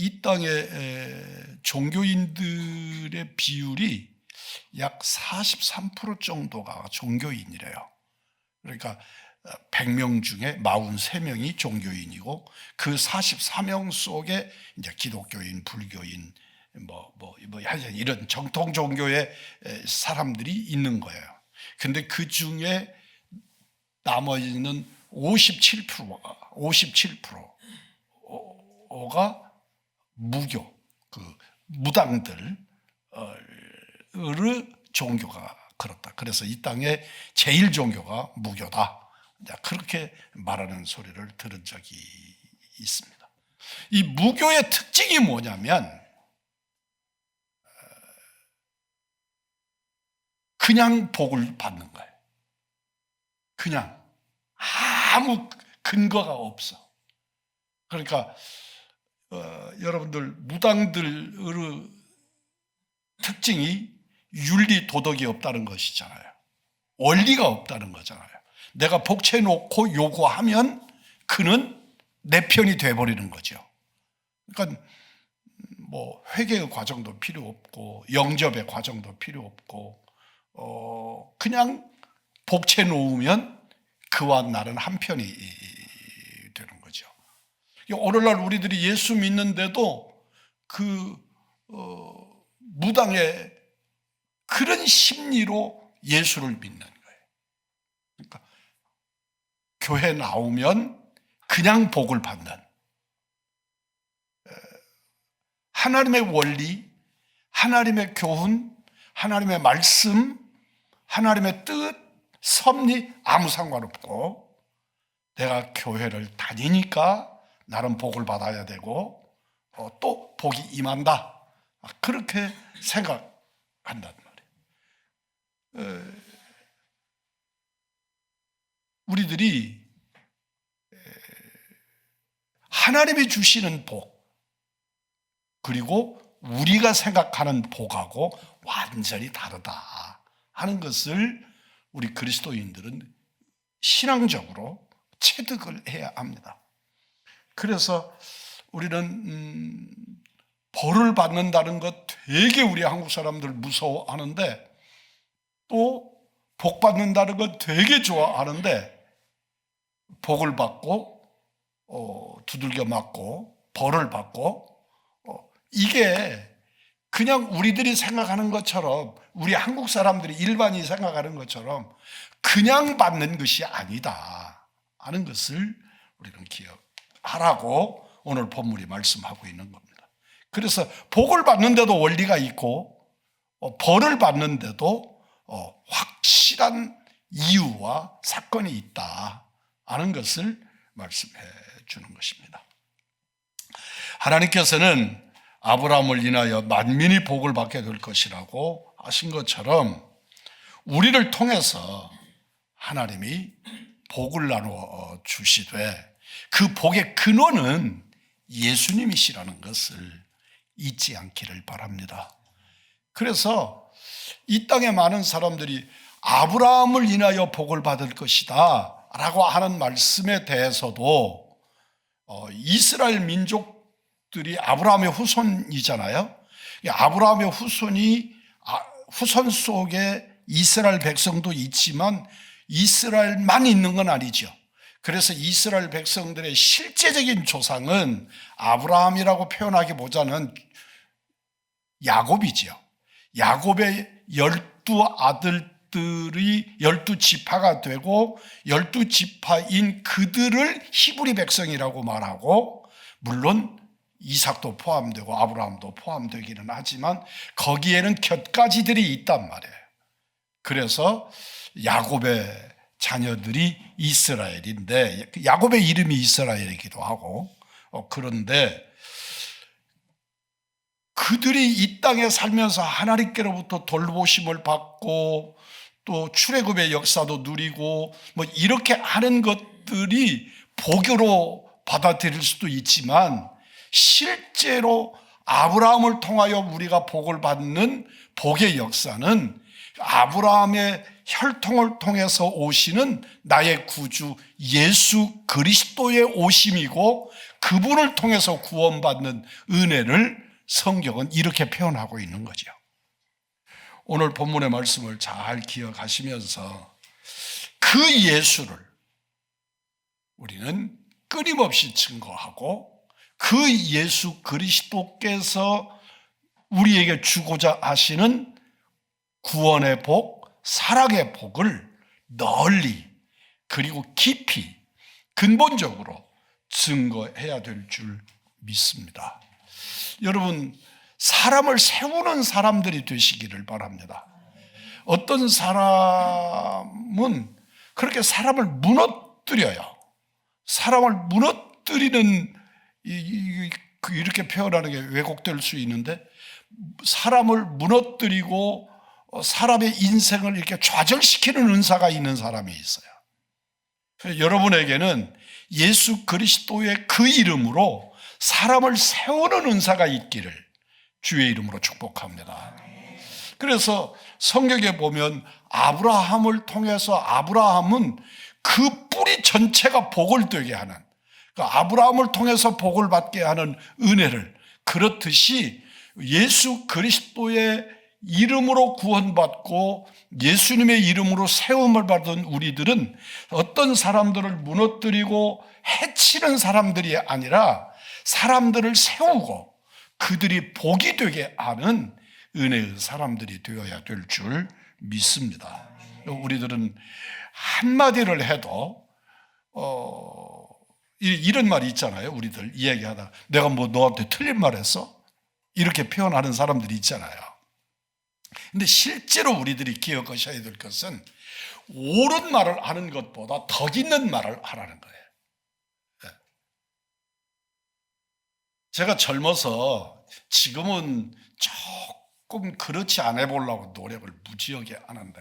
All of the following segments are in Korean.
이 땅의 종교인들의 비율이 약 43% 정도가 종교인이래요. 그러니까 100명 중에 43명이 종교인이고 그 44명 속에 이제 기독교인, 불교인, 이런 정통 종교의 사람들이 있는 거예요. 근데 그 중에 나머지는 57%가 무교, 무당들의 종교가 그렇다. 그래서 이 땅에 제일 종교가 무교다. 그렇게 말하는 소리를 들은 적이 있습니다. 이 무교의 특징이 뭐냐면 그냥 복을 받는 거예요. 그냥 아무 근거가 없어. 그러니까 여러분들 무당들의 특징이 윤리 도덕이 없다는 것이잖아요. 원리가 없다는 거잖아요. 내가 복채 놓고 요구하면 그는 내 편이 돼버리는 거죠. 그러니까 회개의 과정도 필요 없고 영접의 과정도 필요 없고 그냥 복채 놓으면 그와 나는 한편이 되는 거죠. 오늘날 우리들이 예수 믿는데도 무당의 그런 심리로 예수를 믿는 거예요. 그러니까 교회 나오면 그냥 복을 받는, 하나님의 원리, 하나님의 교훈, 하나님의 말씀, 하나님의 뜻, 섭리 아무 상관없고 내가 교회를 다니니까 나는 복을 받아야 되고 또 복이 임한다. 그렇게 생각한단 말이에요. 우리들이 하나님이 주시는 복 그리고 우리가 생각하는 복하고 완전히 다르다 하는 것을 우리 그리스도인들은 신앙적으로 체득을 해야 합니다. 그래서 우리는 벌을 받는다는 것 되게 우리 한국 사람들 무서워하는데 또 복 받는다는 것 되게 좋아하는데 복을 받고 두들겨 맞고 벌을 받고 이게 그냥 우리들이 생각하는 것처럼 우리 한국 사람들이 일반인이 생각하는 것처럼 그냥 받는 것이 아니다 하는 것을 우리는 기억하라고 오늘 본문이 말씀하고 있는 겁니다. 그래서 복을 받는데도 원리가 있고 벌을 받는데도 확실한 이유와 사건이 있다 하는 것을 말씀해 주는 것입니다. 하나님께서는 아브라함을 인하여 만민이 복을 받게 될 것이라고 하신 것처럼 우리를 통해서 하나님이 복을 나누어 주시되 그 복의 근원은 예수님이시라는 것을 잊지 않기를 바랍니다. 그래서 이 땅에 많은 사람들이 아브라함을 인하여 복을 받을 것이다 라고 하는 말씀에 대해서도 이스라엘 민족들이 아브라함의 후손이잖아요. 아브라함의 후손 속에 이스라엘 백성도 있지만 이스라엘만 있는 건 아니죠. 그래서 이스라엘 백성들의 실제적인 조상은 아브라함이라고 표현하기보다는 야곱이죠. 야곱의 12아들들이 12지파가 되고 12지파인 그들을 히브리 백성이라고 말하고 물론 이삭도 포함되고 아브라함도 포함되기는 하지만 거기에는 곁가지들이 있단 말이에요. 그래서 야곱의 자녀들이 이스라엘인데 야곱의 이름이 이스라엘이기도 하고 그런데 그들이 이 땅에 살면서 하나님께로부터 돌보심을 받고 또 출애굽의 역사도 누리고 이렇게 하는 것들이 복으로 받아들일 수도 있지만 실제로 아브라함을 통하여 우리가 복을 받는 복의 역사는 아브라함의 혈통을 통해서 오시는 나의 구주 예수 그리스도의 오심이고 그분을 통해서 구원받는 은혜를 성경은 이렇게 표현하고 있는 거죠. 오늘 본문의 말씀을 잘 기억하시면서 그 예수를 우리는 끊임없이 증거하고 그 예수 그리스도께서 우리에게 주고자 하시는 구원의 복, 사랑의 복을 널리 그리고 깊이 근본적으로 증거해야 될 줄 믿습니다. 여러분, 사람을 세우는 사람들이 되시기를 바랍니다. 어떤 사람은 그렇게 사람을 무너뜨려요. 사람을 무너뜨리는 이렇게 표현하는 게 왜곡될 수 있는데, 사람을 무너뜨리고 사람의 인생을 이렇게 좌절시키는 은사가 있는 사람이 있어요. 여러분에게는 예수 그리스도의 그 이름으로 사람을 세우는 은사가 있기를 주의 이름으로 축복합니다. 그래서 성경에 보면 아브라함을 통해서 아브라함은 그 뿌리 전체가 복을 되게 하는, 그러니까 아브라함을 통해서 복을 받게 하는 은혜를, 그렇듯이 예수 그리스도의 이름으로 구원받고 예수님의 이름으로 세움을 받은 우리들은 어떤 사람들을 무너뜨리고 해치는 사람들이 아니라 사람들을 세우고 그들이 복이 되게 하는 은혜의 사람들이 되어야 될 줄 믿습니다. 우리들은 한마디를 해도 이런 말이 있잖아요. 우리들 이야기하다 내가 뭐 너한테 틀린 말 했어? 이렇게 표현하는 사람들이 있잖아요. 근데 실제로 우리들이 기억하셔야 될 것은 옳은 말을 하는 것보다 덕 있는 말을 하라는 거예요. 제가 젊어서, 지금은 조금 그렇지 않아 보려고 노력을 무지하게 하는데,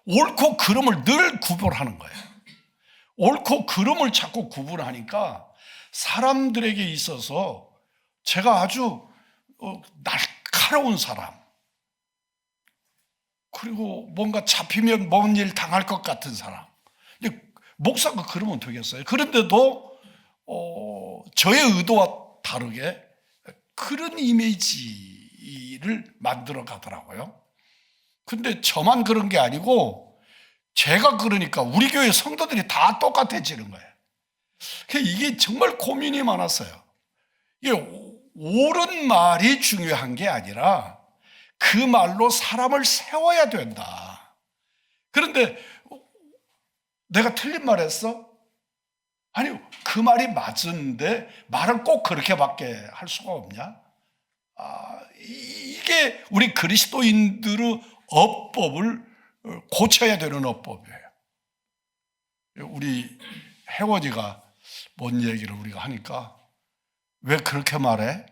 옳고 그름을 늘 구분하는 거예요. 옳고 그름을 자꾸 구분하니까 사람들에게 있어서 제가 아주 날카로운 사람, 그리고 뭔가 잡히면 먼 일 당할 것 같은 사람, 목사가 그러면 되겠어요? 그런데도 저의 의도와 다르게 그런 이미지를 만들어 가더라고요. 근데 저만 그런 게 아니고 제가 그러니까 우리 교회 성도들이 다 똑같아지는 거예요. 이게 정말 고민이 많았어요. 이게 옳은 말이 중요한 게 아니라 그 말로 사람을 세워야 된다. 그런데 내가 틀린 말 했어? 아니, 그 말이 맞는데 말을 꼭 그렇게밖에 할 수가 없냐? 이게 우리 그리스도인들의 어법을 고쳐야 되는 어법이에요. 우리 혜원이가 뭔 얘기를 우리가 하니까 왜 그렇게 말해?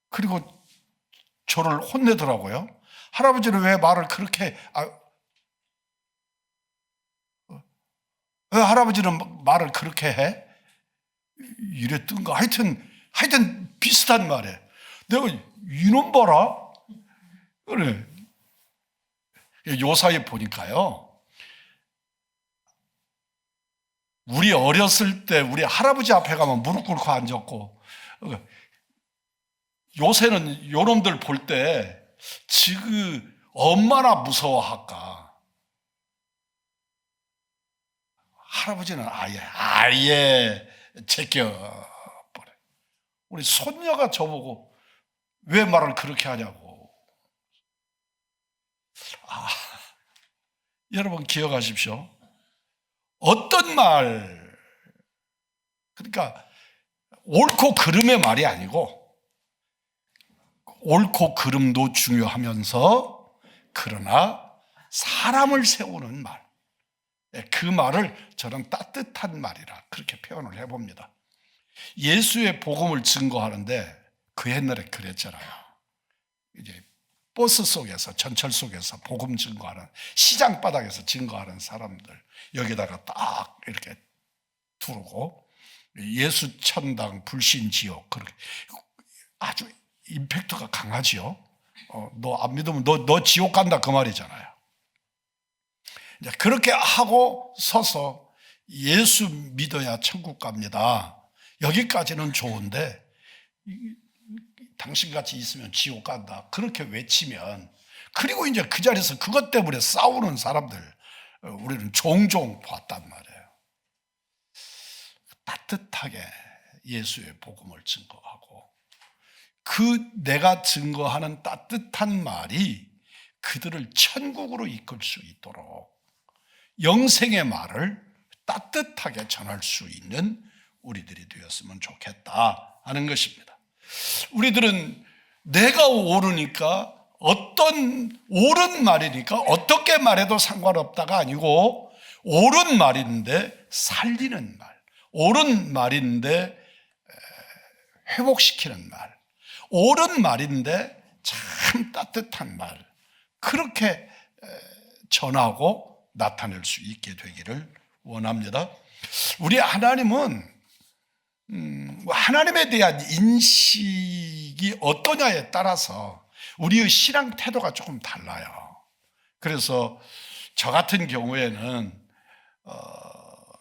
그리고 저를 혼내더라고요. 할아버지는 왜 말을 그렇게, 왜 할아버지는 말을 그렇게 해? 이랬던가. 하여튼 비슷한 말이에요. 내가 이놈 봐라. 그래. 요사이 보니까요, 우리 어렸을 때 우리 할아버지 앞에 가면 무릎 꿇고 앉았고, 요새는 요놈들 볼 때 지금 얼마나 무서워할까. 할아버지는 아예 제껴버려. 우리 손녀가 저보고 왜 말을 그렇게 하냐고. 여러분 기억하십시오. 어떤 말, 그러니까 옳고 그름의 말이 아니고, 옳고 그름도 중요하면서 그러나 사람을 세우는 말, 그 말을 저는 따뜻한 말이라 그렇게 표현을 해봅니다. 예수의 복음을 증거하는데 그 옛날에 그랬잖아요. 이제 버스 속에서, 전철 속에서 복음 증거하는, 시장 바닥에서 증거하는 사람들 여기다가 딱 이렇게 두르고 예수 천당 불신 지옥, 그렇게 아주 임팩트가 강하지요. 너 안 믿으면 너 지옥 간다, 그 말이잖아요. 이제 그렇게 하고 서서 예수 믿어야 천국 갑니다, 여기까지는 좋은데 당신같이 있으면 지옥 간다 그렇게 외치면, 그리고 이제 그 자리에서 그것 때문에 싸우는 사람들 우리는 종종 봤단 말이에요. 따뜻하게 예수의 복음을 증거하고 그 내가 증거하는 따뜻한 말이 그들을 천국으로 이끌 수 있도록 영생의 말을 따뜻하게 전할 수 있는 우리들이 되었으면 좋겠다 하는 것입니다. 우리들은 내가 옳으니까, 어떤 옳은 말이니까 어떻게 말해도 상관없다가 아니고, 옳은 말인데 살리는 말, 옳은 말인데 회복시키는 말, 옳은 말인데 참 따뜻한 말, 그렇게 전하고 나타낼 수 있게 되기를 원합니다. 우리 하나님은 하나님에 대한 인식이 어떠냐에 따라서 우리의 신앙 태도가 조금 달라요. 그래서 저 같은 경우에는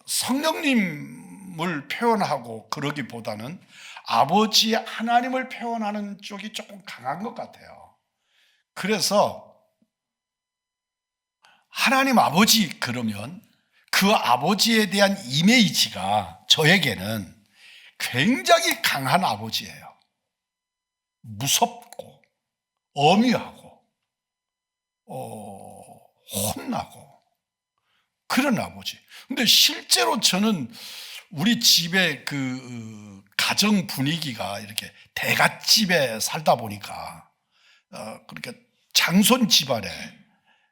성령님을 표현하고 그러기보다는 아버지 하나님을 표현하는 쪽이 조금 강한 것 같아요. 그래서 하나님 아버지 그러면 그 아버지에 대한 이미지가 저에게는 굉장히 강한 아버지예요. 무섭고 엄위하고 혼나고 그런 아버지. 근데 실제로 저는 우리 집의 그 가정 분위기가 이렇게 대갓집에 살다 보니까, 그렇게 장손 집안에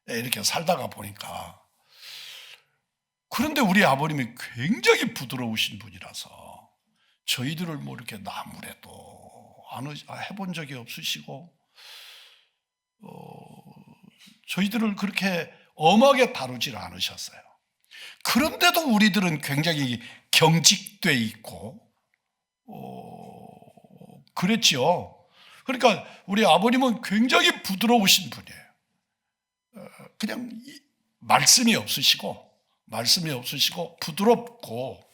이렇게 살다가 보니까, 그런데 우리 아버님이 굉장히 부드러우신 분이라서 저희들을 뭐 이렇게 나무래도 해본 적이 없으시고, 저희들을 그렇게 엄하게 다루질 않으셨어요. 그런데도 우리들은 굉장히 경직돼 있고 그랬죠. 그러니까 우리 아버님은 굉장히 부드러우신 분이에요. 그냥 말씀이 없으시고 부드럽고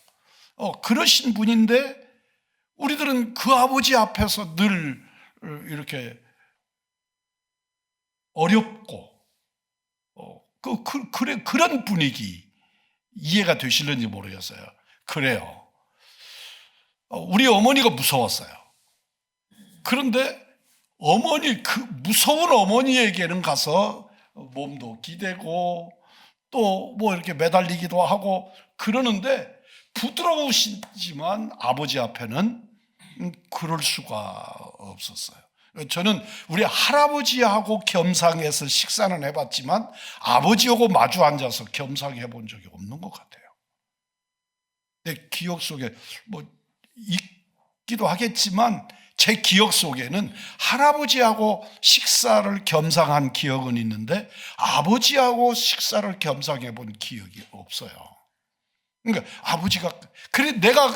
그러신 분인데, 우리들은 그 아버지 앞에서 늘 이렇게 어렵고 그런 분위기 이해가 되실는지 모르겠어요. 그래요. 우리 어머니가 무서웠어요. 그런데 그 무서운 어머니에게는 가서 몸도 기대고 또 뭐 이렇게 매달리기도 하고 그러는데, 부드러우시지만 아버지 앞에는 그럴 수가 없었어요. 저는 우리 할아버지하고 겸상해서 식사는 해봤지만 아버지하고 마주 앉아서 겸상해 본 적이 없는 것 같아요. 내 기억 속에 뭐 있기도 하겠지만 제 기억 속에는 할아버지하고 식사를 겸상한 기억은 있는데 아버지하고 식사를 겸상해 본 기억이 없어요. 그러니까 아버지가, 그래 내가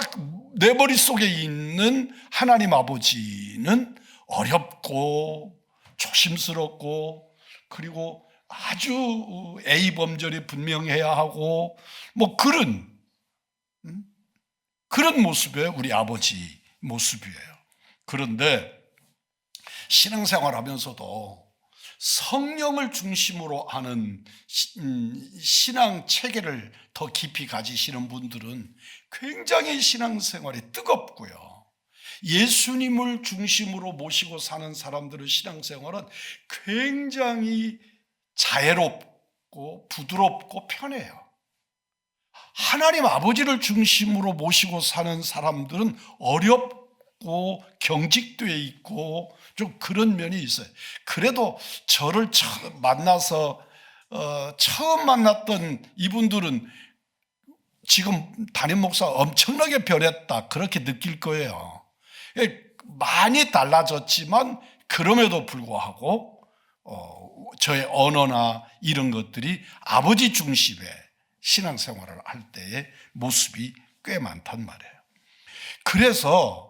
내 머릿속에 있는 하나님 아버지는 어렵고 조심스럽고, 그리고 아주 A범절이 분명해야 하고 뭐 그런 모습의 우리 아버지 모습이에요. 그런데 신앙생활 하면서도 성령을 중심으로 하는 신앙 체계를 더 깊이 가지시는 분들은 굉장히 신앙생활이 뜨겁고요. 예수님을 중심으로 모시고 사는 사람들의 신앙생활은 굉장히 자애롭고 부드럽고 편해요. 하나님 아버지를 중심으로 모시고 사는 사람들은 어렵고 경직되어 있고 좀 그런 면이 있어요. 그래도 저를 만나서 처음 만났던 이분들은 지금 담임 목사 엄청나게 변했다 그렇게 느낄 거예요. 많이 달라졌지만 그럼에도 불구하고 저의 언어나 이런 것들이 아버지 중심의 신앙생활을 할 때의 모습이 꽤 많단 말이에요. 그래서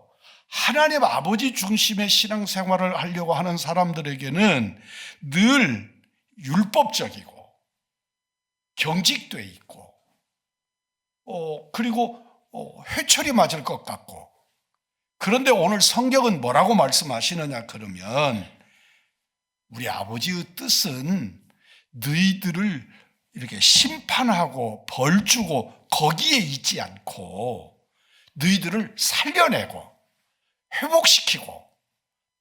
하나님 아버지 중심의 신앙생활을 하려고 하는 사람들에게는 늘 율법적이고 경직돼 있고 그리고 회초리 맞을 것 같고 그런데 오늘 성경은 뭐라고 말씀하시느냐 그러면 우리 아버지의 뜻은 너희들을 이렇게 심판하고 벌 주고 거기에 있지 않고 너희들을 살려내고 회복시키고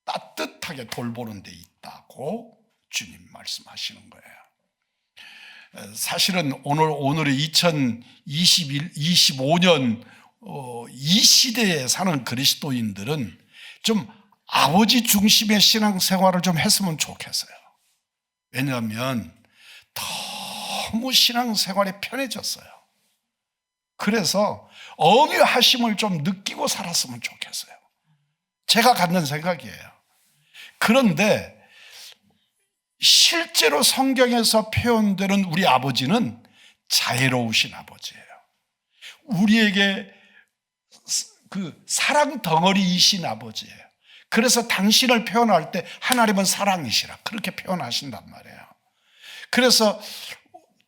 따뜻하게 돌보는 데 있다고 주님 말씀하시는 거예요. 사실은 오늘의 2025년 이 시대에 사는 그리스도인들은 좀 아버지 중심의 신앙생활을 좀 했으면 좋겠어요. 왜냐하면 너무 신앙생활이 편해졌어요. 그래서 엄유하심을 좀 느끼고 살았으면 좋겠어요. 제가 갖는 생각이에요. 그런데 실제로 성경에서 표현되는 우리 아버지는 자애로우신 아버지예요. 우리에게 그 사랑 덩어리이신 아버지예요. 그래서 당신을 표현할 때 하나님은 사랑이시라 그렇게 표현하신단 말이에요. 그래서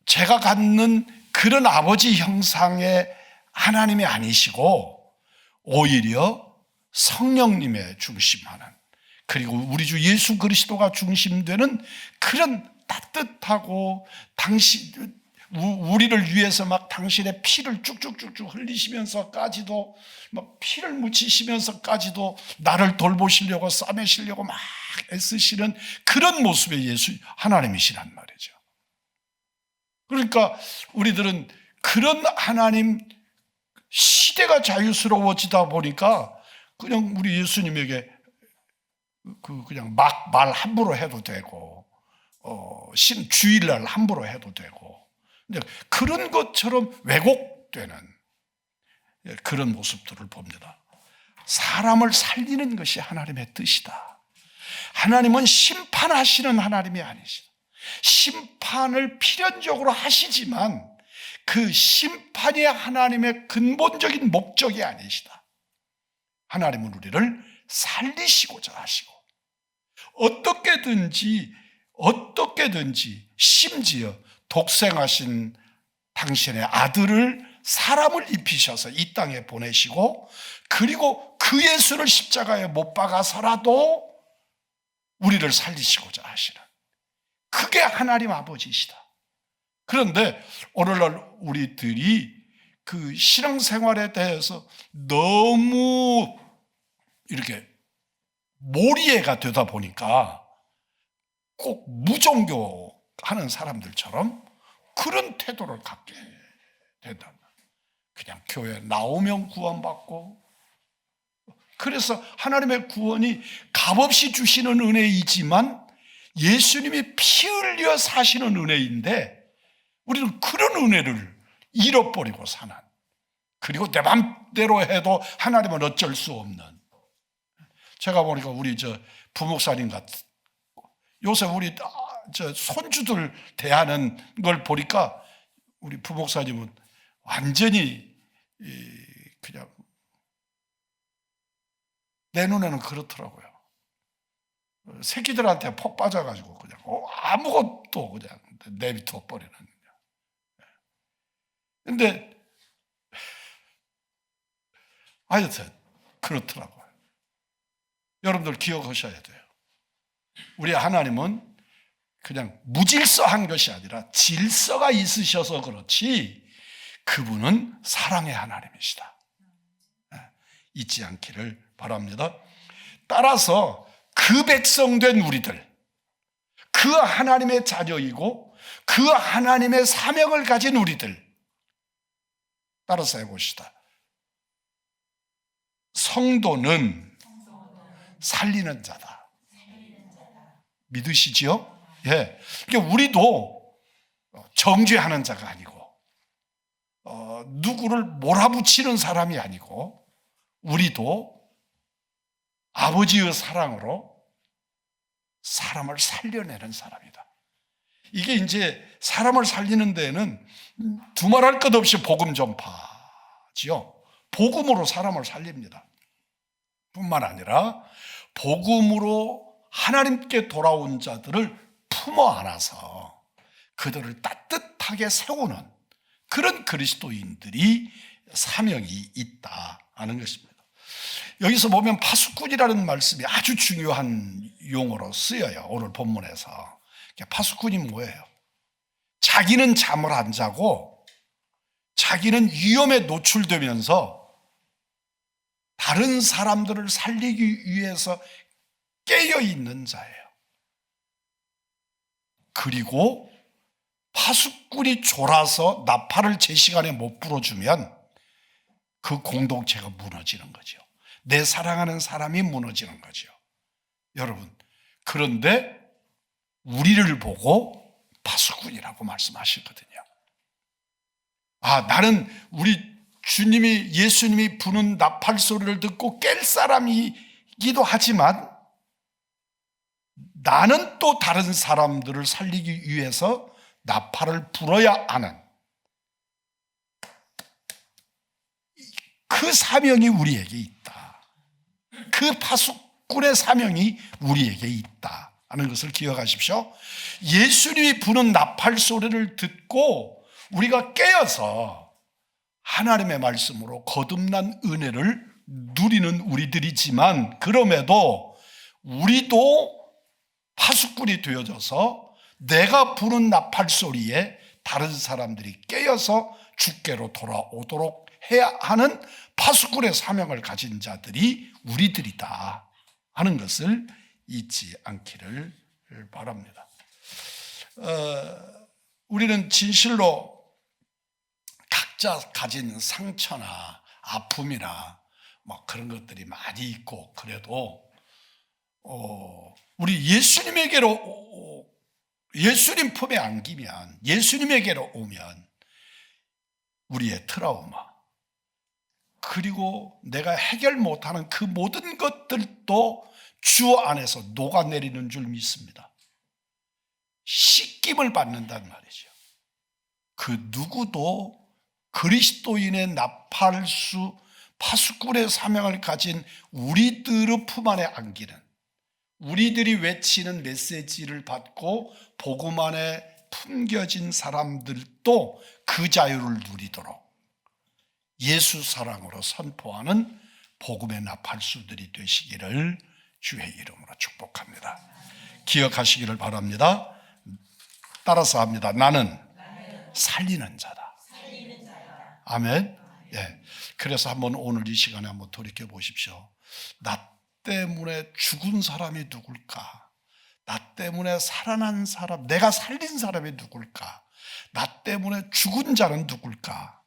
제가 갖는 그런 아버지 형상의 하나님이 아니시고 오히려 성령님의 중심하는, 그리고 우리 주 예수 그리스도가 중심되는 그런 따뜻하고 우리를 위해서 막 당신의 피를 쭉쭉쭉쭉 흘리시면서까지도 막 피를 묻히시면서까지도 나를 돌보시려고 싸매시려고 막 애쓰시는 그런 모습의 예수 하나님이시란 말이죠. 그러니까 우리들은 그런 하나님, 시대가 자유스러워지다 보니까 그냥 우리 예수님에게 그냥 막 말 함부로 해도 되고 주일날 함부로 해도 되고 그런 것처럼 왜곡되는 그런 모습들을 봅니다. 사람을 살리는 것이 하나님의 뜻이다. 하나님은 심판하시는 하나님이 아니시다. 심판을 필연적으로 하시지만 그 심판이 하나님의 근본적인 목적이 아니시다. 하나님은 우리를 살리시고자 하시고 어떻게든지 심지어 독생하신 당신의 아들을 사람을 입히셔서 이 땅에 보내시고 그리고 그 예수를 십자가에 못 박아서라도 우리를 살리시고자 하시는, 그게 하나님 아버지이시다. 그런데 오늘날 우리들이 그 신앙생활에 대해서 너무 이렇게 몰이해가 되다 보니까 꼭 무종교 하는 사람들처럼 그런 태도를 갖게 된다. 그냥 교회 나오면 구원받고, 그래서 하나님의 구원이 값없이 주시는 은혜이지만 예수님이 피 흘려 사시는 은혜인데 우리는 그런 은혜를 잃어버리고 사는, 그리고 내 맘대로 해도 하나님은 어쩔 수 없는. 제가 보니까 우리 부목사님 같은 요새 우리 손주들 대하는 걸 보니까 우리 부목사님은 완전히 그냥 내 눈에는 그렇더라고요. 새끼들한테 폭 빠져가지고 그냥 아무것도 그냥 내비둬 버리는. 근데 하여튼 그렇더라고요. 여러분들 기억하셔야 돼요. 우리 하나님은 그냥 무질서한 것이 아니라 질서가 있으셔서 그렇지 그분은 사랑의 하나님이시다. 잊지 않기를 바랍니다. 따라서 그 백성된 우리들, 그 하나님의 자녀이고 그 하나님의 사명을 가진 우리들, 따라서 해봅시다. 성도는 살리는 자다. 믿으시지요? 예. 그러니까 우리도 정죄하는 자가 아니고 누구를 몰아붙이는 사람이 아니고 우리도 아버지의 사랑으로 사람을 살려내는 사람이다. 이게 이제 사람을 살리는 데에는 두말할 것 없이 복음 전파지요. 복음으로 사람을 살립니다. 뿐만 아니라 복음으로 하나님께 돌아온 자들을 품어 안아서 그들을 따뜻하게 세우는 그런 그리스도인들이 사명이 있다 하는 것입니다. 여기서 보면 파수꾼이라는 말씀이 아주 중요한 용어로 쓰여요. 오늘 본문에서. 파수꾼이 뭐예요? 자기는 잠을 안 자고 자기는 위험에 노출되면서 다른 사람들을 살리기 위해서 깨어있는 자예요. 그리고 파수꾼이 졸아서 나팔을 제 시간에 못 불어주면 그 공동체가 무너지는 거죠. 내 사랑하는 사람이 무너지는 거죠. 여러분, 그런데 우리를 보고 파수꾼이라고 말씀하시거든요. 나는 우리 주님이, 예수님이 부는 나팔 소리를 듣고 깰 사람이기도 하지만 나는 또 다른 사람들을 살리기 위해서 나팔을 불어야 하는 그 사명이 우리에게 있다. 그 파수꾼의 사명이 우리에게 있다 하는 것을 기억하십시오. 예수님이 부는 나팔 소리를 듣고 우리가 깨어서 하나님의 말씀으로 거듭난 은혜를 누리는 우리들이지만, 그럼에도 우리도 파수꾼이 되어져서 내가 부는 나팔 소리에 다른 사람들이 깨어서 주께로 돌아오도록 해야 하는 파수꾼의 사명을 가진 자들이 우리들이다 하는 것을 잊지 않기를 바랍니다. 우리는 진실로 각자 가진 상처나 아픔이나 뭐 그런 것들이 많이 있고, 그래도 우리 예수님 품에 안기면, 예수님에게로 오면 우리의 트라우마, 그리고 내가 해결 못하는 그 모든 것들도 주 안에서 녹아내리는 줄 믿습니다. 씻김을 받는단 말이죠. 그 누구도 그리스도인의 나팔수 파수꾼의 사명을 가진 우리들의 품 안에 안기는, 우리들이 외치는 메시지를 받고 복음 안에 품겨진 사람들도 그 자유를 누리도록 예수 사랑으로 선포하는 복음의 나팔수들이 되시기를 주의 이름으로 축복합니다. 기억하시기를 바랍니다. 따라서 합니다. 나는 살리는 자다. 아멘. 예. 그래서 한번 오늘 이 시간에 한번 돌이켜 보십시오. 나 때문에 죽은 사람이 누굴까? 나 때문에 살아난 사람, 내가 살린 사람이 누굴까? 나 때문에 죽은 자는 누굴까?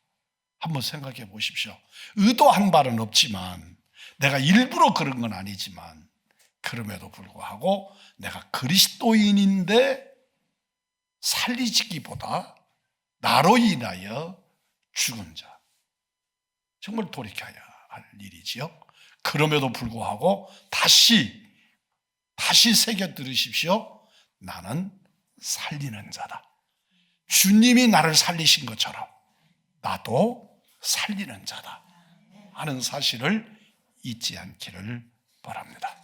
한번 생각해 보십시오. 의도한 바는 없지만, 내가 일부러 그런 건 아니지만, 그럼에도 불구하고 내가 그리스도인인데 살리기보다 나로 인하여 죽은 자, 정말 돌이켜야 할 일이지요. 그럼에도 불구하고 다시 새겨 들으십시오. 나는 살리는 자다. 주님이 나를 살리신 것처럼 나도 살리는 자다 하는 사실을 잊지 않기를 바랍니다.